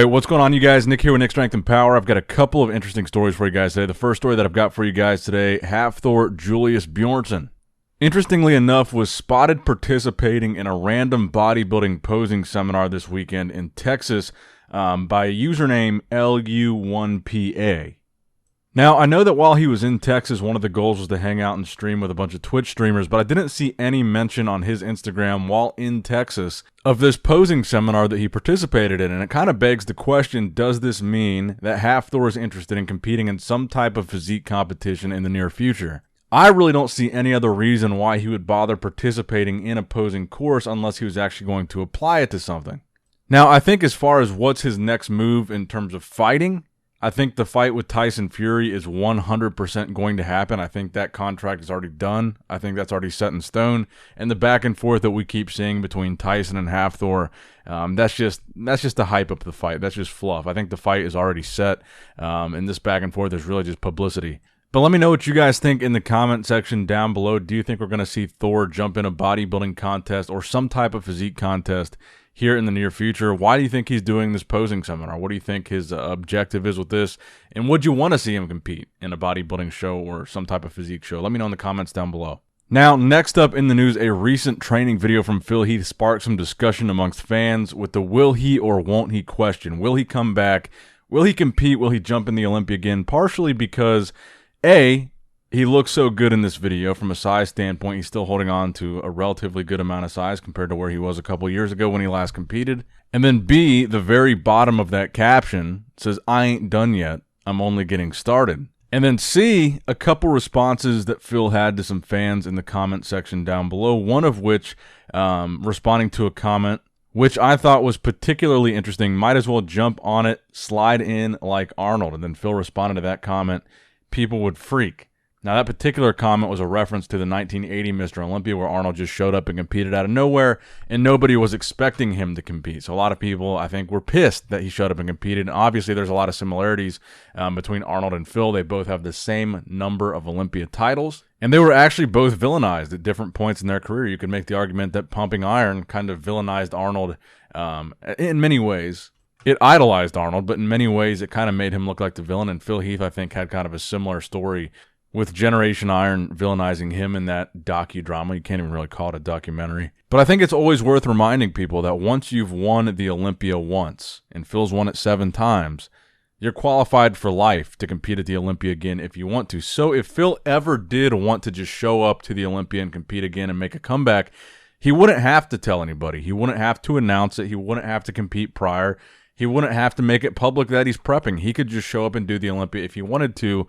Alright, what's going on, you guys? Nick here with Nick Strength and Power. I've got a couple of interesting stories for you guys today. The first story that I've got for you guys today, Thor Julius Bjornsson, interestingly enough, was spotted participating in a random bodybuilding posing seminar this weekend in Texas by a username LU1PA. Now, I know that while he was in Texas, one of the goals was to hang out and stream with a bunch of Twitch streamers, but I didn't see any mention on his Instagram while in Texas of this posing seminar that he participated in, and it kind of begs the question, does this mean that Thor is interested in competing in some type of physique competition in the near future? I really don't see any other reason why he would bother participating in a posing course unless he was actually going to apply it to something. Now, I think as far as what's his next move in terms of fighting, I think the fight with Tyson Fury is 100% going to happen. I think that contract is already done. I think that's already set in stone. And the back and forth that we keep seeing between Tyson and Thor, that's just to hype up the fight. That's just fluff. I think the fight is already set, and this back and forth is really just publicity. But let me know what you guys think in the comment section down below. Do you think we're going to see Thor jump in a bodybuilding contest or some type of physique contest here in the near future? Why do you think he's doing this posing seminar? What do you think his objective is with this? And would you want to see him compete in a bodybuilding show or some type of physique show? Let me know in the comments down below. Now, next up in the news, a recent training video from Phil Heath sparked some discussion amongst fans with the will he or won't he question. Will he come back? Will he compete? Will he jump in the Olympia again? Partially because, A, he looks so good in this video from a size standpoint. He's still holding on to a relatively good amount of size compared to where he was a couple years ago when he last competed. And then B, the very bottom of that caption says, "I ain't done yet. I'm only getting started." And then C, a couple responses that Phil had to some fans in the comment section down below, one of which responding to a comment which I thought was particularly interesting. Might as well jump on it, slide in like Arnold. And then Phil responded to that comment, "People would freak." Now, that particular comment was a reference to the 1980 Mr. Olympia, where Arnold just showed up and competed out of nowhere, and nobody was expecting him to compete. So a lot of people, I think, were pissed that he showed up and competed. And obviously, there's a lot of similarities between Arnold and Phil. They both have the same number of Olympia titles, and they were actually both villainized at different points in their career. You could make the argument that Pumping Iron kind of villainized Arnold in many ways. It idolized Arnold, but in many ways, it kind of made him look like the villain. And Phil Heath, I think, had kind of a similar story with Generation Iron villainizing him in that docudrama. You can't even really call it a documentary. But I think it's always worth reminding people that once you've won the Olympia once, and Phil's won it 7 times, you're qualified for life to compete at the Olympia again if you want to. So if Phil ever did want to just show up to the Olympia and compete again and make a comeback, he wouldn't have to tell anybody. He wouldn't have to announce it. He wouldn't have to compete prior. He wouldn't have to make it public that he's prepping. He could just show up and do the Olympia if he wanted to,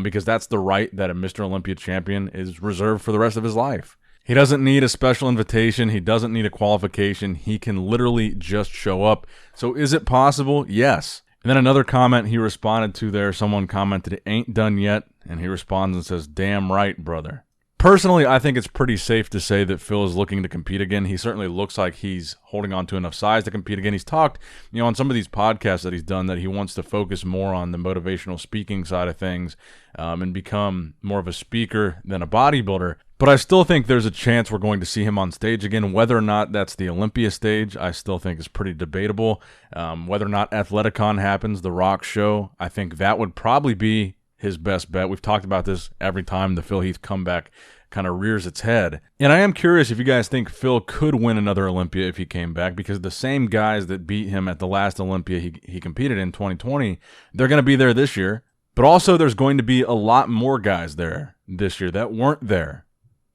because that's the right that a Mr. Olympia champion is reserved for the rest of his life. He doesn't need a special invitation. He doesn't need a qualification. He can literally just show up. So is it possible? Yes. And then another comment he responded to there, someone commented, "It ain't done yet," and he responds and says, "Damn right, brother." Personally, I think it's pretty safe to say that Phil is looking to compete again. He certainly looks like he's holding on to enough size to compete again. He's talked, on some of these podcasts that he's done, that he wants to focus more on the motivational speaking side of things and become more of a speaker than a bodybuilder. But I still think there's a chance we're going to see him on stage again. Whether or not that's the Olympia stage, I still think is pretty debatable. Whether or not Athleticon happens, the Rock show, I think that would probably be his best bet. We've talked about this every time the Phil Heath comeback kind of rears its head. And I am curious if you guys think Phil could win another Olympia if he came back, because the same guys that beat him at the last Olympia he competed in 2020, they're going to be there this year. But also there's going to be a lot more guys there this year that weren't there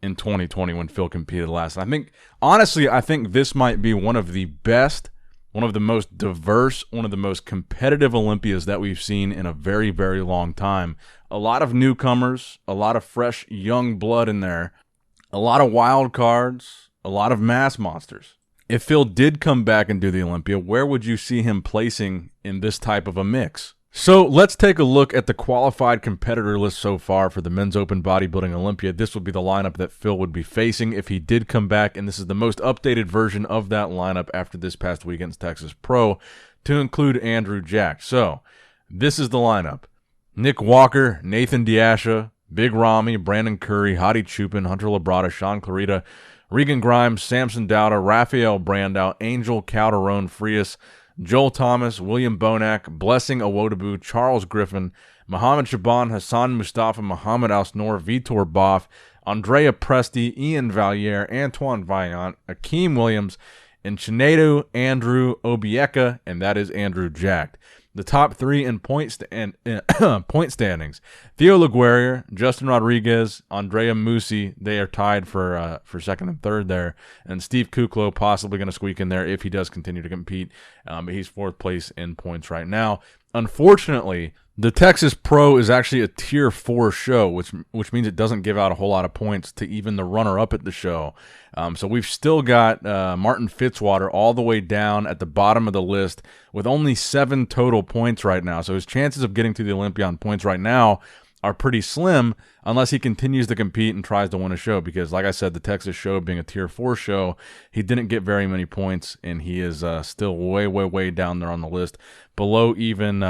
in 2020 when Phil competed last. And honestly, I think this might be one of the best, one of the most diverse, one of the most competitive Olympias that we've seen in a very, very long time. A lot of newcomers, a lot of fresh young blood in there, a lot of wild cards, a lot of mass monsters. If Phil did come back and do the Olympia, where would you see him placing in this type of a mix? So let's take a look at the qualified competitor list so far for the Men's Open Bodybuilding Olympia. This would be the lineup that Phil would be facing if he did come back, and this is the most updated version of that lineup after this past weekend's Texas Pro, to include Andrew Jack. So this is the lineup: Nick Walker, Nathan Diasha, Big Ramy, Brandon Curry, Hadi Chupin, Hunter Labrada, Sean Clarita, Regan Grimes, Samson Dowda, Rafael Brandau, Angel Calderon Frias, Joel Thomas, William Bonac, Blessing Awodabu, Charles Griffin, Mohammed Shaban, Hassan Mustafa, Muhammad Al-Snor, Vitor Boff, Andrea Presti, Ian Valier, Antoine Vaillant, Akeem Williams, and Chinedu Andrew Obieka, and that is Andrew Jacked. The top three in point standings: Theo LaGuerrier, Justin Rodriguez, Andrea Musi. They are tied for second and third there, and Steve Kuklo possibly going to squeak in there if he does continue to compete. But he's fourth place in points right now. Unfortunately, the Texas Pro is actually a Tier 4 show, which means it doesn't give out a whole lot of points to even the runner-up at the show. So we've still got Martin Fitzwater all the way down at the bottom of the list with only 7 total points right now. So his chances of getting to the Olympia on points right now are pretty slim unless he continues to compete and tries to win a show. Because, like I said, the Texas show being a Tier 4 show, he didn't get very many points, and he is still way, way, way down there on the list, below even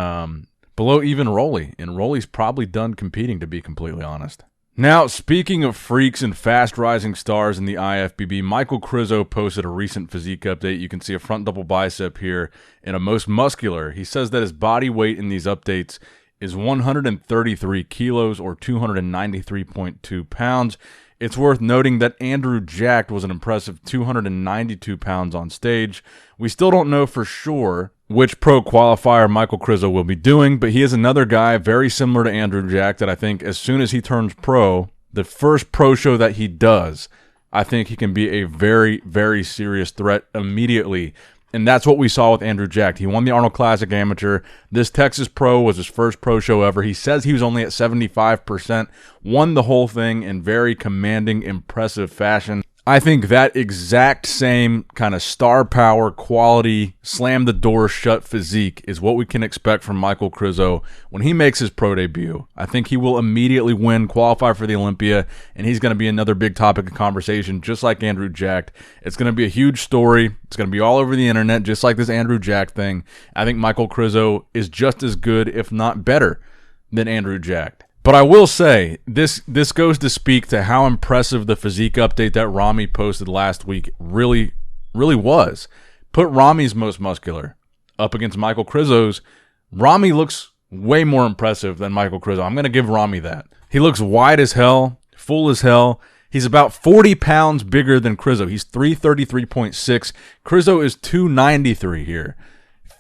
Rolly, and Rolly's probably done competing, to be completely honest. Now, speaking of freaks and fast-rising stars in the IFBB, Michael Krizo posted a recent physique update. You can see a front double bicep here and a most muscular. He says that his body weight in these updates is 133 kilos or 293.2 pounds. It's worth noting that Andrew Jacked was an impressive 292 pounds on stage. We still don't know for sure which pro qualifier Michael Krizo will be doing, but he is another guy very similar to Andrew Jacked that I think as soon as he turns pro, the first pro show that he does, I think he can be a very, very serious threat immediately. And that's what we saw with Andrew Jacked. He won the Arnold Classic Amateur. This Texas Pro was his first pro show ever. He says he was only at 75%, won the whole thing in very commanding, impressive fashion. I think that exact same kind of star power, quality, slam the door shut physique is what we can expect from Michael Krizo when he makes his pro debut. I think he will immediately win, qualify for the Olympia, and he's going to be another big topic of conversation, just like Andrew Jacked. It's going to be a huge story. It's going to be all over the internet, just like this Andrew Jacked thing. I think Michael Krizo is just as good, if not better, than Andrew Jacked. But I will say, this goes to speak to how impressive the physique update that Rami posted last week really was. Put Rami's most muscular up against Michael Krizo's. Rami looks way more impressive than Michael Krizo. I'm going to give Rami that. He looks wide as hell, full as hell. He's about 40 pounds bigger than Krizo. He's 333.6. Krizo is 293 here.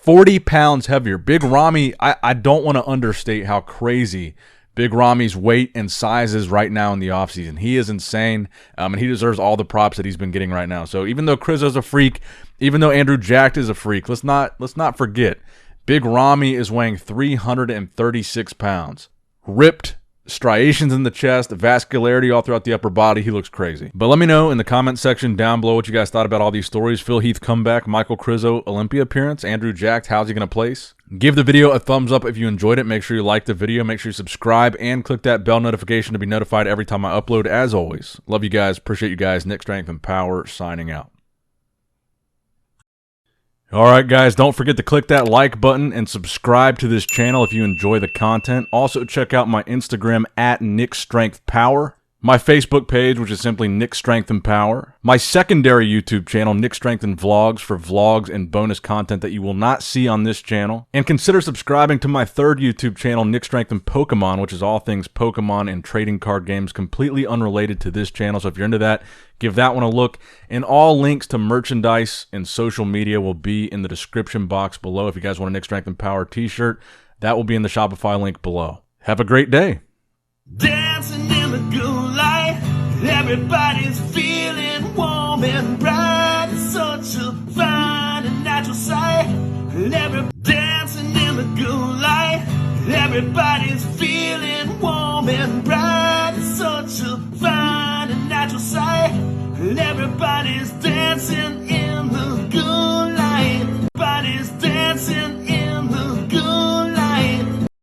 40 pounds heavier. Big Rami, I don't want to understate how crazy Big Rami's weight and size is right now in the offseason. He is insane, and he deserves all the props that he's been getting right now. So even though Krizo's a freak, even though Andrew Jacked is a freak, let's not forget, Big Rami is weighing 336 pounds. Ripped, striations in the chest, vascularity all throughout the upper body. He looks crazy. But let me know in the comment section down below what you guys thought about all these stories. Phil Heath comeback, Michael Krizo Olympia appearance, Andrew Jacked, how's he going to place? Give the video a thumbs up if you enjoyed it. Make sure you like the video. Make sure you subscribe and click that bell notification to be notified every time I upload. As always, love you guys. Appreciate you guys. Nick Strength and Power signing out. All right, guys, don't forget to click that like button and subscribe to this channel if you enjoy the content. Also, check out my Instagram at Nick Strength Power, my Facebook page, which is simply Nick Strength and Power, my secondary YouTube channel, Nick Strength and Vlogs, for vlogs and bonus content that you will not see on this channel. And consider subscribing to my third YouTube channel, Nick Strength and Pokemon, which is all things Pokemon and trading card games, completely unrelated to this channel. So if you're into that, give that one a look. And all links to merchandise and social media will be in the description box below. If you guys want a Nick Strength and Power t-shirt, that will be in the Shopify link below. Have a great day. Dancing in the good light, everybody's feeling warm and bright. It's such a fine and natural sight. Dancing in the good light, everybody's feeling warm and bright. It's such a fine and natural sight. Everybody's dancing in